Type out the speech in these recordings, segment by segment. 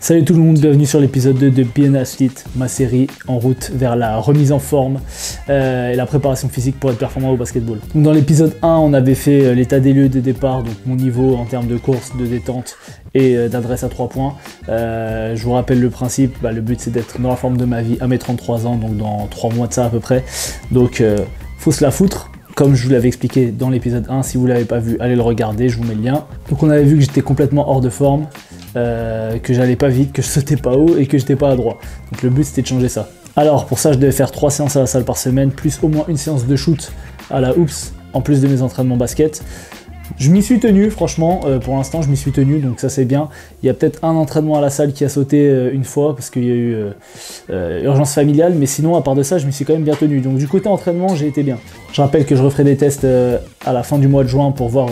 Salut tout le monde, bienvenue sur l'épisode 2 de Be an Athlete, ma série en route vers la remise en forme et la préparation physique pour être performant au basketball. Donc dans l'épisode 1, on avait fait l'état des lieux de départ, donc mon niveau en termes de course, de détente et d'adresse à 3 points. Je vous rappelle le principe, le but c'est d'être dans la forme de ma vie à mes 33 ans, donc dans 3 mois de ça à peu près. Donc faut se la foutre. Comme je vous l'avais expliqué dans l'épisode 1, si vous ne l'avez pas vu, allez le regarder, je vous mets le lien. Donc on avait vu que j'étais complètement hors de forme, que j'allais pas vite, que je sautais pas haut et que j'étais pas adroit. Donc le but c'était de changer ça. Alors pour ça je devais faire 3 séances à la salle par semaine, plus au moins une séance de shoot à la hoops, en plus de mes entraînements basket. Je m'y suis tenu, franchement, pour l'instant je m'y suis tenu, donc ça c'est bien. Il y a peut-être un entraînement à la salle qui a sauté une fois, parce qu'il y a eu urgence familiale, mais sinon à part de ça je m'y suis quand même bien tenu. Donc du côté entraînement j'ai été bien. Je rappelle que je referai des tests à la fin du mois de juin pour voir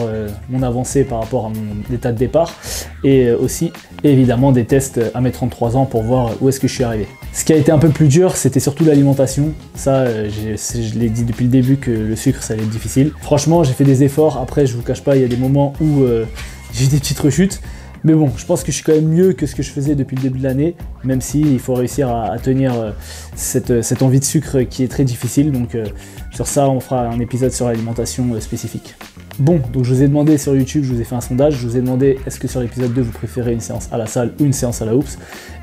mon avancée par rapport à mon état de départ, et aussi évidemment des tests à mes 33 ans pour voir où est-ce que je suis arrivé. Ce qui a été un peu plus dur, c'était surtout l'alimentation. Ça, je l'ai dit depuis le début que le sucre, ça allait être difficile. Franchement, j'ai fait des efforts. Après, je vous cache pas, il y a des moments où j'ai eu des petites rechutes. Mais bon, je pense que je suis quand même mieux que ce que je faisais depuis le début de l'année, même s'il faut réussir à tenir cette envie de sucre qui est très difficile. Donc sur ça, on fera un épisode sur l'alimentation spécifique. Bon, donc je vous ai demandé sur YouTube, je vous ai fait un sondage, je vous ai demandé est-ce que sur l'épisode 2 vous préférez une séance à la salle ou une séance à la hoops,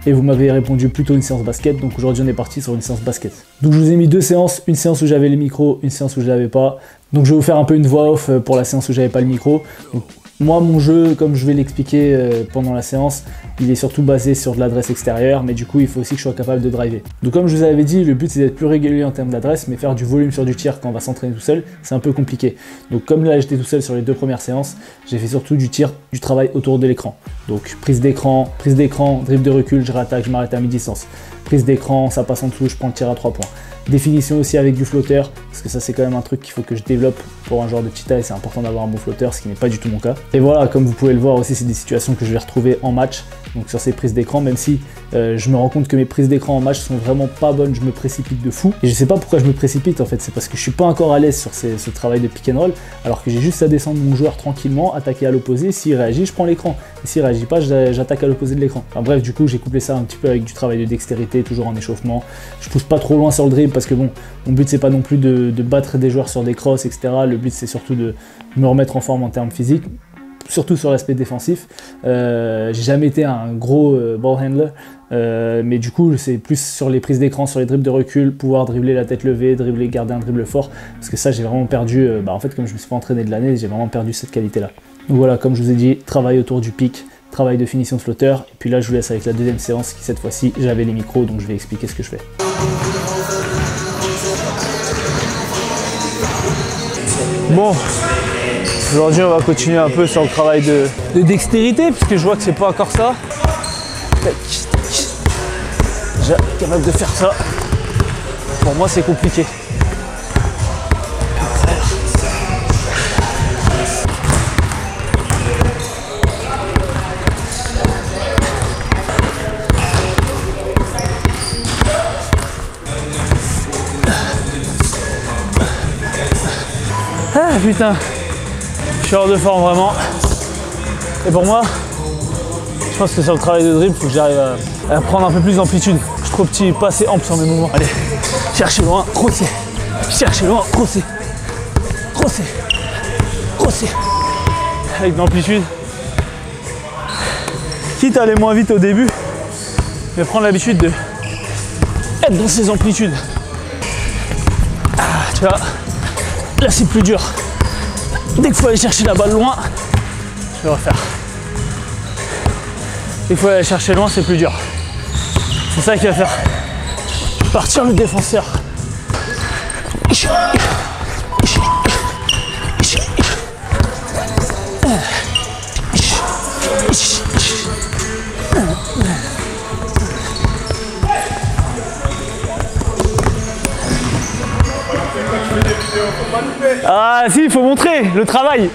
et vous m'avez répondu plutôt une séance basket, donc aujourd'hui on est parti sur une séance basket. Donc je vous ai mis 2 séances, une séance où j'avais les micros, une séance où je l'avais pas, donc je vais vous faire un peu une voix off pour la séance où j'avais pas le micro. Donc, moi, mon jeu, comme je vais l'expliquer pendant la séance, il est surtout basé sur de l'adresse extérieure, mais du coup, il faut aussi que je sois capable de driver. Donc comme je vous avais dit, le but c'est d'être plus régulier en termes d'adresse, mais faire du volume sur du tir quand on va s'entraîner tout seul, c'est un peu compliqué. Donc comme là, j'étais tout seul sur les 2 premières séances, j'ai fait surtout du tir, du travail autour de l'écran. Donc prise d'écran, dribble de recul, je réattaque, je m'arrête à mi-distance. Prise d'écran, ça passe en dessous, je prends le tir à 3 points. Définition aussi avec du flotteur, parce que ça c'est quand même un truc qu'il faut que je développe pour un joueur de petite taille, c'est important d'avoir un bon flotteur, ce qui n'est pas du tout mon cas. Et voilà, comme vous pouvez le voir aussi, c'est des situations que je vais retrouver en match, donc sur ces prises d'écran, même si je me rends compte que mes prises d'écran en match sont vraiment pas bonnes, je me précipite de fou. Et je sais pas pourquoi je me précipite en fait, c'est parce que je suis pas encore à l'aise sur ce travail de pick and roll, alors que j'ai juste à descendre mon joueur tranquillement, attaquer à l'opposé, s'il réagit, je prends l'écran. Et s'il réagit pas, j'attaque à l'opposé de l'écran. Enfin bref, du coup j'ai couplé ça un petit peu avec du travail de dextérité, toujours en échauffement. Je pousse pas trop loin sur le dribble parce que bon, mon but c'est pas non plus de battre des joueurs sur des crosses, etc. Le but c'est surtout de me remettre en forme en termes physiques, surtout sur l'aspect défensif. J'ai jamais été un gros ball handler, mais du coup c'est plus sur les prises d'écran, sur les dribbles de recul, pouvoir dribbler la tête levée, garder un dribble fort, parce que ça j'ai vraiment perdu, en fait comme je me suis pas entraîné de l'année, j'ai vraiment perdu cette qualité là. Donc voilà, comme je vous ai dit, travail autour du pic, travail de finition de flotteur, et puis là je vous laisse avec la deuxième séance qui cette fois-ci j'avais les micros, donc je vais expliquer ce que je fais. Bon, aujourd'hui on va continuer un peu sur le travail de dextérité, puisque je vois que c'est pas encore ça. Déjà capable de faire ça, pour moi c'est compliqué. Ah putain, je suis hors de forme vraiment. Et pour moi, je pense que sur le travail de dribble, il faut que j'arrive à prendre un peu plus d'amplitude. Je suis trop petit, pas assez ample sur mes mouvements. Allez, cherchez loin, crosser. Cherchez loin, crosser. Crosser. Crosser. Avec de l'amplitude. Quitte à aller moins vite au début, je vais prendre l'habitude de être dans ces amplitudes. Ah, tu vois. Là c'est plus dur. Dès qu'il faut aller chercher la balle loin, je vais refaire. Dès qu'il faut aller chercher loin, c'est plus dur. C'est ça qui va faire partir le défenseur. Ah si, il faut montrer le travail.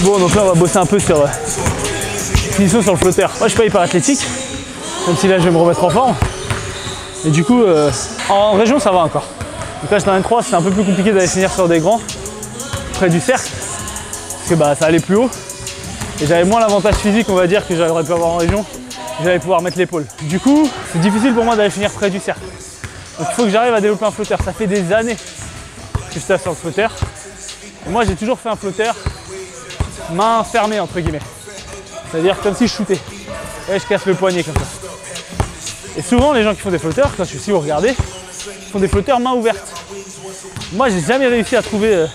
Bon, donc là on va bosser un peu sur finition sur le flotteur. Moi je suis pas hyper athlétique, même si là je vais me remettre en forme. Et du coup en région ça va encore. Donc là j'étais en N3, c'était un peu plus compliqué d'aller finir sur des grands, près du cercle, parce que bah, ça allait plus haut. Et j'avais moins l'avantage physique, on va dire, que j'aurais pu avoir en région. J'allais pouvoir mettre l'épaule. Du coup, c'est difficile pour moi d'aller finir près du cercle. Donc il faut que j'arrive à développer un flotteur. Ça fait des années que je tape sur le flotteur. Et moi j'ai toujours fait un flotteur main fermée entre guillemets. C'est-à-dire comme si je shootais. Et je casse le poignet comme ça. Et souvent les gens qui font des flotteurs, si vous regardez, font des flotteurs main ouverte. Moi j'ai jamais réussi à trouver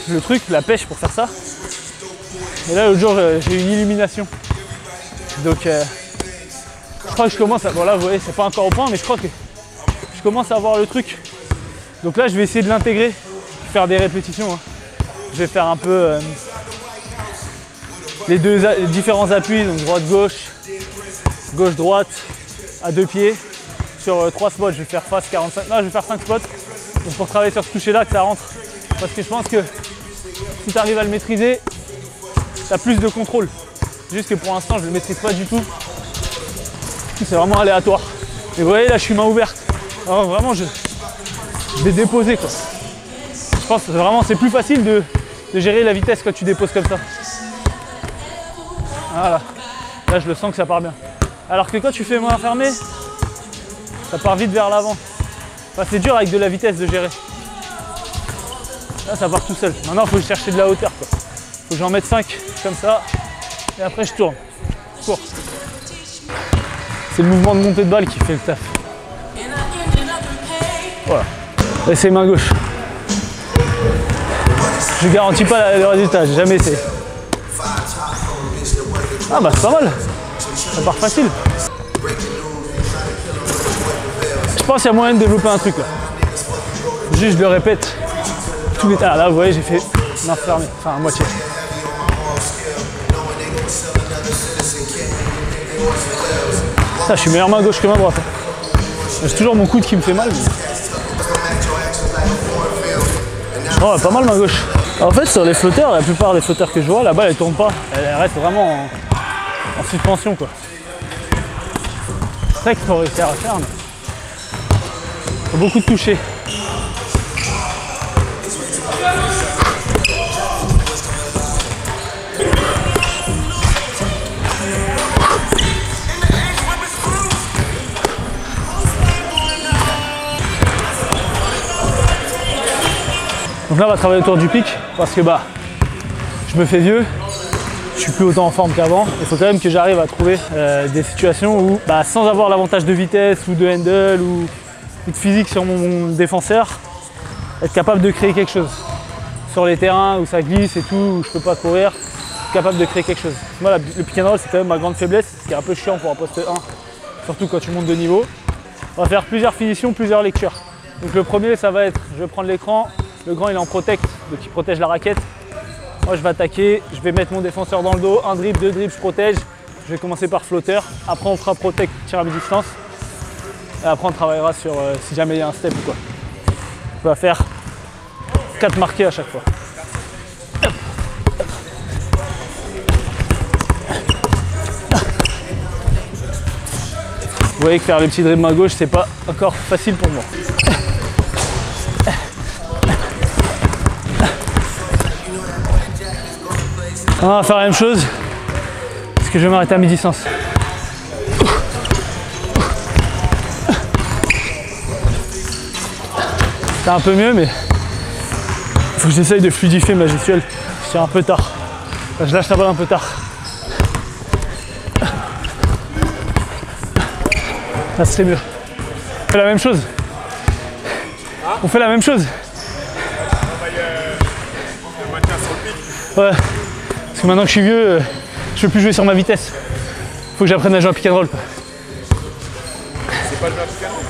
le truc, la pêche pour faire ça. Et là l'autre jour j'ai eu une illumination. Donc je crois que je commence à... Bon là vous voyez c'est pas encore au point mais je crois que je commence à voir le truc. Donc là je vais essayer de l'intégrer, faire des répétitions. Hein. Je vais faire un peu les différents appuis, donc droite-gauche, gauche-droite, à 2 pieds. Sur 3 spots, je vais faire face 45. Non, je vais faire 5 spots. Donc pour travailler sur ce toucher-là, que ça rentre. Parce que je pense que si tu arrives à le maîtriser, tu as plus de contrôle. Juste que pour l'instant, je ne le maîtrise pas du tout. C'est vraiment aléatoire. Et vous voyez, là, je suis main ouverte. Alors vraiment, je vais déposer, quoi. Je pense que vraiment, c'est plus facile de gérer la vitesse quand tu déposes comme ça. Voilà. Là, je le sens que ça part bien. Alors que quand tu fais main fermée, ça part vite vers l'avant. Enfin, c'est dur avec de la vitesse de gérer. Là, ça part tout seul. Maintenant, il faut chercher de la hauteur, quoi. Faut que j'en mette 5 comme ça. Et après, je tourne. Je cours. C'est le mouvement de montée de balle qui fait le taf. Voilà. Et c'est main gauche. Je garantis pas le résultat, j'ai jamais essayé. Ah bah c'est pas mal. Ça part facile. Je pense qu'il y a moyen de développer un truc là. Juste je le répète. Tous les... Ah là vous voyez j'ai fait main fermée, enfin à moitié. Ça, je suis meilleur main gauche que main droite. J'ai toujours mon coude qui me fait mal. Mais... Oh, pas mal main gauche. En fait, sur les flotteurs, la plupart des flotteurs que je vois, la balle elle tourne pas. Elle reste vraiment en suspension, quoi. C'est ça qu'il faut réussir à faire. Mais... faut beaucoup de toucher. Donc là on va travailler autour du pic parce que bah je me fais vieux, je suis plus autant en forme qu'avant. Il faut quand même que j'arrive à trouver des situations où bah, sans avoir l'avantage de vitesse ou de handle ou de physique sur mon défenseur, être capable de créer quelque chose. Sur les terrains où ça glisse et tout, où je peux pas courir, capable de créer quelque chose. Moi le pick and roll c'est quand même ma grande faiblesse, ce qui est un peu chiant pour un poste 1, surtout quand tu montes de niveau. On va faire plusieurs finitions, plusieurs lectures. Donc le premier ça va être, je vais prendre l'écran. Le grand il est en protect, donc il protège la raquette. Moi je vais attaquer, je vais mettre mon défenseur dans le dos, un dribble, 2 dribbles, je protège. Je vais commencer par flotteur, après on fera protect, tir à mi-distance. Et après on travaillera sur si jamais il y a un step ou quoi. On va faire 4 marqués à chaque fois. Vous voyez que faire les petits dribbles main gauche c'est pas encore facile pour moi. On va faire la même chose, parce que je vais m'arrêter à mi-distance. C'est un peu mieux, mais il faut que j'essaye de fluidifier ma gestuelle. Je tire un peu tard. Enfin, je lâche la balle un peu tard. Là, c'est mieux. On fait la même chose. On fait la même chose. Ouais. Parce que maintenant que je suis vieux, je peux plus jouer sur ma vitesse. Faut que j'apprenne à jouer à pick and roll. C'est pas le pick and roll.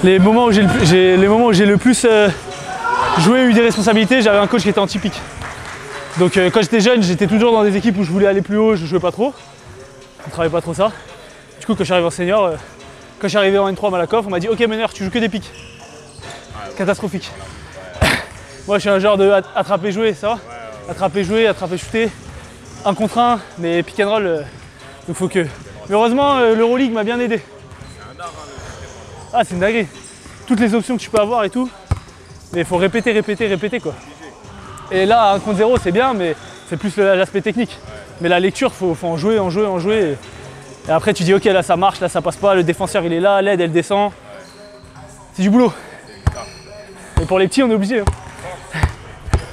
Les moments où j'ai le plus joué, eu des responsabilités, j'avais un coach qui était anti-pick. Donc quand j'étais jeune, j'étais toujours dans des équipes où je voulais aller plus haut, je jouais pas trop. Je ne travaillais pas trop ça. Du coup quand je suis arrivé en senior, quand je suis arrivé en N3 à Malakoff, on m'a dit ok meneur, tu joues que des pics. Catastrophique. Moi je suis un genre de attraper jouer, ça va. Attraper, jouer, attraper, shooter, 1 contre 1, mais pick and roll, il faut que... Mais heureusement, l'Euroleague m'a bien aidé. Ah, c'est une dinguerie. toutes les options que tu peux avoir et tout. Mais il faut répéter, répéter, répéter quoi. Et là, 1 contre 0, c'est bien, mais c'est plus l'aspect technique. Mais la lecture, faut en jouer, en jouer, en jouer. Et après, tu dis, ok, là ça marche, là ça passe pas, le défenseur il est là, l'aide elle descend. C'est du boulot. Et pour les petits, on est obligé. Hein.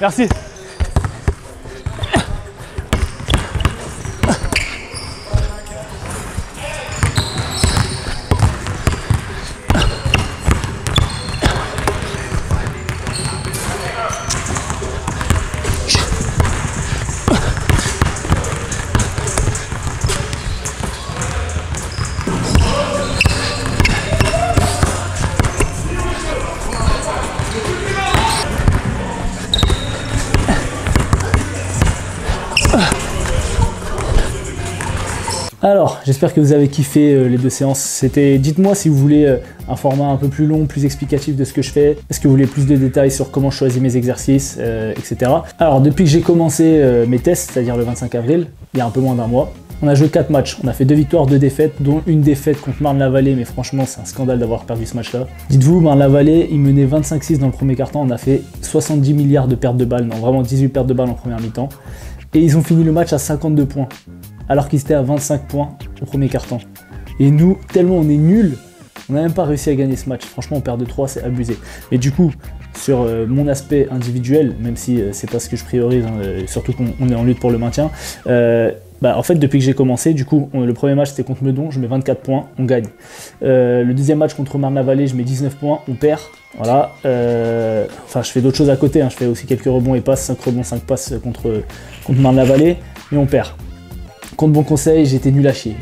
Merci. Alors, j'espère que vous avez kiffé les 2 séances. Dites-moi si vous voulez un format un peu plus long, plus explicatif de ce que je fais. Est-ce que vous voulez plus de détails sur comment je choisis mes exercices, etc. Alors, depuis que j'ai commencé mes tests, c'est-à-dire le 25 avril, il y a un peu moins d'1 mois, on a joué 4 matchs. On a fait 2 victoires, 2 défaites, dont une défaite contre Marne-la-Vallée, mais franchement, c'est un scandale d'avoir perdu ce match-là. Dites-vous, Marne-la-Vallée, ils menaient 25-6 dans le premier quart-temps. On a fait 70 milliards de pertes de balles, non, vraiment 18 pertes de balles en première mi-temps. Et ils ont fini le match à 52 points. Alors qu'ils étaient à 25 points au premier quart-temps. Et nous, tellement on est nuls, on n'a même pas réussi à gagner ce match. Franchement, on perd de 3, c'est abusé. Mais du coup, sur mon aspect individuel, même si c'est pas ce que je priorise, hein, surtout qu'on est en lutte pour le maintien, en fait, depuis que j'ai commencé, du coup, le premier match c'était contre Meudon, je mets 24 points, on gagne. Le deuxième match contre Marne-la-Vallée, je mets 19 points, on perd. Voilà. Enfin, je fais d'autres choses à côté, hein. Je fais aussi quelques rebonds et passes, 5 rebonds, 5 passes contre Marne-la-Vallée, mais on perd. Contre Bon Conseil, j'étais nul à chier.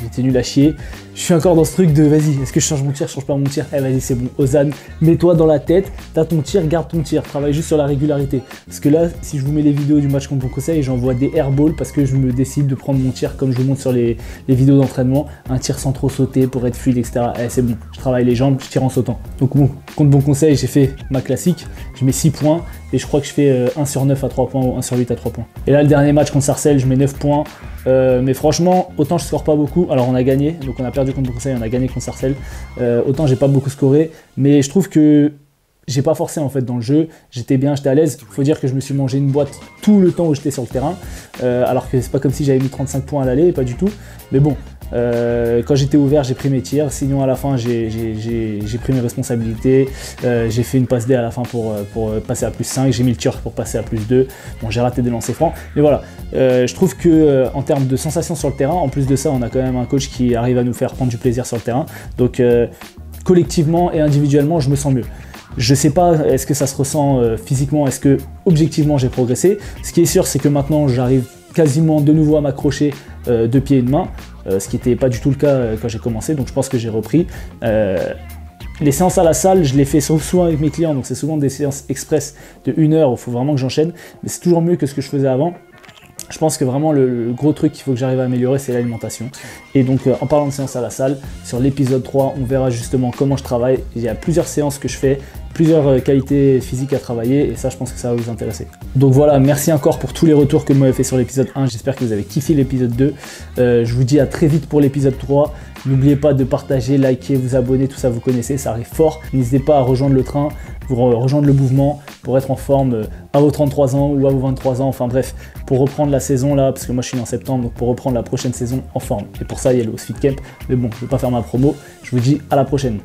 Je suis encore dans ce truc de vas-y, est-ce que je change mon tir, je change pas mon tir? Eh vas-y, c'est bon, Ozan, mets-toi dans la tête, t'as ton tir, garde ton tir, travaille juste sur la régularité. Parce que là, si je vous mets les vidéos du match contre Bon Conseil, j'envoie des airballs parce que je me décide de prendre mon tir comme je vous montre sur les vidéos d'entraînement, un tir sans trop sauter pour être fluide, etc. Eh, c'est bon, je travaille les jambes, je tire en sautant. Donc bon, contre Bon Conseil, j'ai fait ma classique, je mets 6 points et je crois que je fais 1 sur 9 à 3 points ou 1 sur 8 à 3 points. Et là, le dernier match contre Sarcelles, je mets 9 points. Mais franchement, autant je score pas beaucoup, alors on a gagné, donc on a perdu contre Conseil, on a gagné contre Sarcelles, autant j'ai pas beaucoup scoré, mais je trouve que j'ai pas forcé en fait dans le jeu, j'étais bien, j'étais à l'aise. Faut dire que je me suis mangé une boîte tout le temps où j'étais sur le terrain, alors que c'est pas comme si j'avais mis 35 points à l'aller, pas du tout, mais bon. Quand j'étais ouvert, j'ai pris mes tirs. Sinon, à la fin, j'ai pris mes responsabilités. J'ai fait une passe D à la fin pour passer à plus 5. J'ai mis le tir pour passer à plus 2. Bon, j'ai raté des lancers francs. Mais voilà, je trouve que en termes de sensations sur le terrain, en plus de ça, on a quand même un coach qui arrive à nous faire prendre du plaisir sur le terrain. Donc, collectivement et individuellement, je me sens mieux. Je sais pas, est-ce que ça se ressent physiquement, est-ce que objectivement j'ai progressé. Ce qui est sûr, c'est que maintenant, j'arrive quasiment de nouveau à m'accrocher de pied et de main. Ce qui n'était pas du tout le cas quand j'ai commencé, donc je pense que j'ai repris. Les séances à la salle, je les fais souvent avec mes clients, donc c'est souvent des séances express de 1 heure où il faut vraiment que j'enchaîne, mais c'est toujours mieux que ce que je faisais avant. Je pense que vraiment le gros truc qu'il faut que j'arrive à améliorer, c'est l'alimentation. Et donc en parlant de séances à la salle, sur l'épisode 3, on verra justement comment je travaille. Il y a plusieurs séances que je fais, plusieurs qualités physiques à travailler, et ça je pense que ça va vous intéresser. Donc voilà, merci encore pour tous les retours que vous m'avez fait sur l'épisode 1, j'espère que vous avez kiffé l'épisode 2. Je vous dis à très vite pour l'épisode 3. N'oubliez pas de partager, liker, vous abonner, tout ça vous connaissez, ça arrive fort. N'hésitez pas à rejoindre le train, vous rejoindre le mouvement pour être en forme à vos 33 ans ou à vos 23 ans, enfin bref, pour reprendre la saison là, parce que moi je suis né en septembre, donc pour reprendre la prochaine saison en forme. Et pour ça, il y a le Fit Camp, mais bon, je ne vais pas faire ma promo, je vous dis à la prochaine.